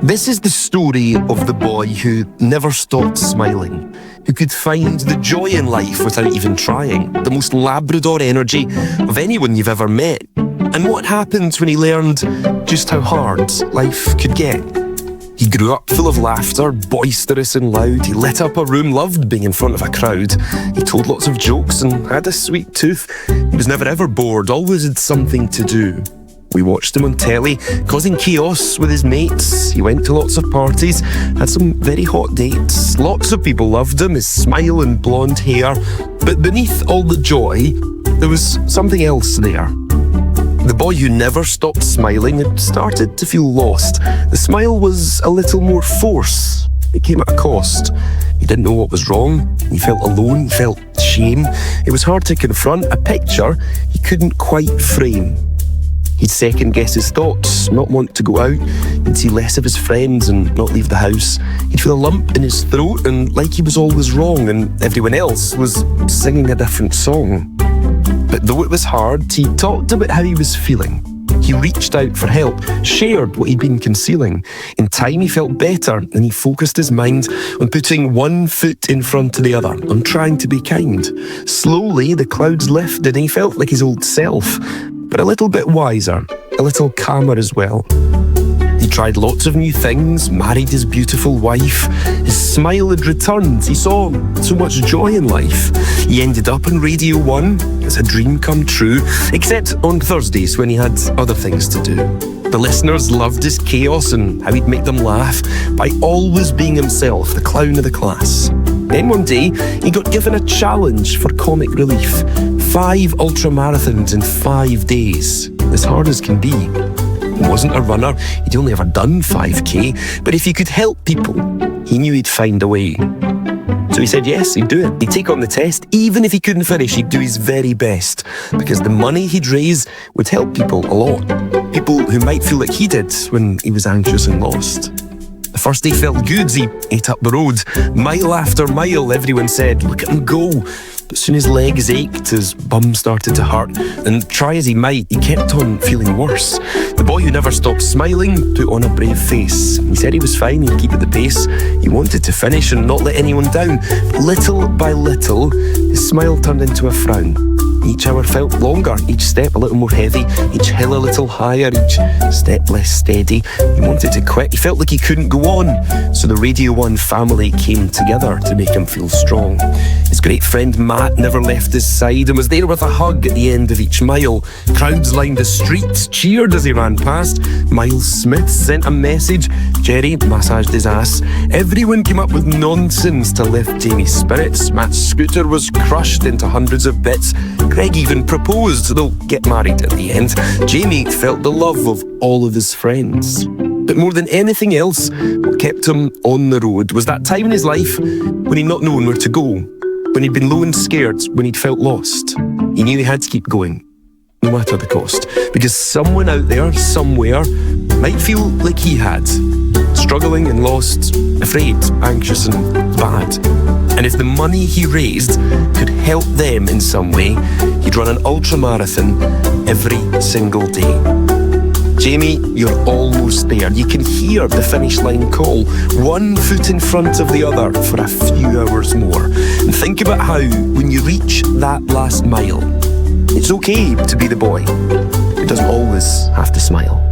This is the story of the boy who never stopped smiling, who could find the joy in life without even trying, the most Labrador energy of anyone you've ever met. And what happened when he learned just how hard life could get? He grew up full of laughter, boisterous and loud. He lit up a room, loved being in front of a crowd. He told lots of jokes and had a sweet tooth. He was never ever bored, always had something to do. We watched him on telly, causing chaos with his mates. He went to lots of parties, had some very hot dates. Lots of people loved him, his smile and blonde hair. But beneath all the joy, there was something else there. The boy who never stopped smiling had started to feel lost. The smile was a little more force. It came at a cost. He didn't know what was wrong. He felt alone, he felt shame. It was hard to confront a picture he couldn't quite frame. He'd second-guess his thoughts, not want to go out. He'd see less of his friends and not leave the house. He'd feel a lump in his throat and like he was always wrong and everyone else was singing a different song. But though it was hard, he talked about how he was feeling. He reached out for help, shared what he'd been concealing. In time, he felt better and he focused his mind on putting one foot in front of the other, on trying to be kind. Slowly, the clouds lifted and he felt like his old self, but a little bit wiser, a little calmer as well. He tried lots of new things, married his beautiful wife. His smile had returned. He saw so much joy in life. He ended up on Radio 1. It's a dream come true, except on Thursdays when he had other things to do. The listeners loved his chaos and how he'd make them laugh by always being himself, the clown of the class. Then one day, he got given a challenge for comic relief. 5 ultramarathons in 5 days, as hard as can be. He wasn't a runner, he'd only ever done 5k, but if he could help people, he knew he'd find a way. So he said yes, he'd do it. He'd take on the test, even if he couldn't finish, he'd do his very best, because the money he'd raise would help people a lot. People who might feel like he did when he was anxious and lost. The first day felt good, he ate up the road. Mile after mile, everyone said, look at him go. But soon his legs ached, his bum started to hurt, and try as he might, he kept on feeling worse. The boy who never stopped smiling put on a brave face. He said he was fine, he'd keep at the pace. He wanted to finish and not let anyone down. But little by little, his smile turned into a frown. Each hour felt longer, each step a little more heavy, each hill a little higher, each step less steady. He wanted to quit, he felt like he couldn't go on. So the Radio 1 family came together to make him feel strong. His great friend Matt never left his side and was there with a hug at the end of each mile. Crowds lined the streets, cheered as he ran past. Miles Smith sent a message. Jerry massaged his ass. Everyone came up with nonsense to lift Jamie's spirits. Matt's scooter was crushed into hundreds of bits. Greg even proposed they'll get married at the end. Jamie felt the love of all of his friends. But more than anything else, what kept him on the road was that time in his life when he'd not known where to go, when he'd been low and scared, when he'd felt lost. He knew he had to keep going, no matter the cost, because someone out there, somewhere, might feel like he had, struggling and lost, afraid, anxious and bad. And if the money he raised could help them in some way, he'd run an ultramarathon every single day. Jamie, you're almost there. You can hear the finish line call. One foot in front of the other for a few hours more. And think about how, when you reach that last mile, it's okay to be the boy who doesn't always have to smile.